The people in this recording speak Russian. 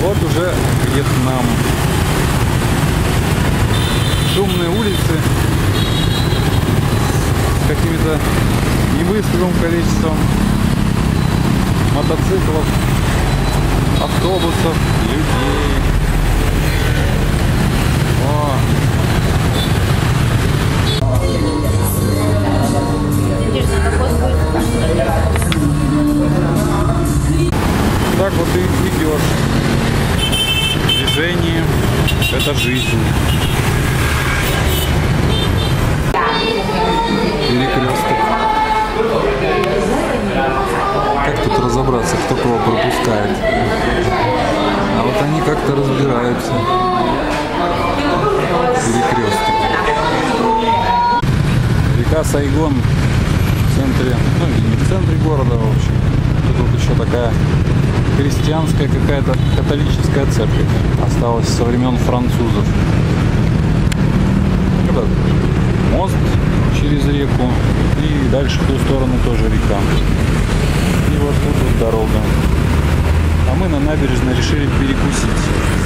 Вот уже Вьетнам. Шумные улицы с каким-то невысоким количеством мотоциклов, автобусов, людей. О. Так вот ты идешь. Движение — это жизнь. Перекресток. Как тут разобраться, кто кого пропускает? А вот они как-то разбираются. Перекресток. Река Сайгон в центре, ну или не в центре города, в общем. Тут еще такая христианская какая-то католическая церковь осталась со времен французов. Это мост через реку, и дальше в ту сторону тоже река. И вот тут вот дорога. А мы на набережной решили перекусить.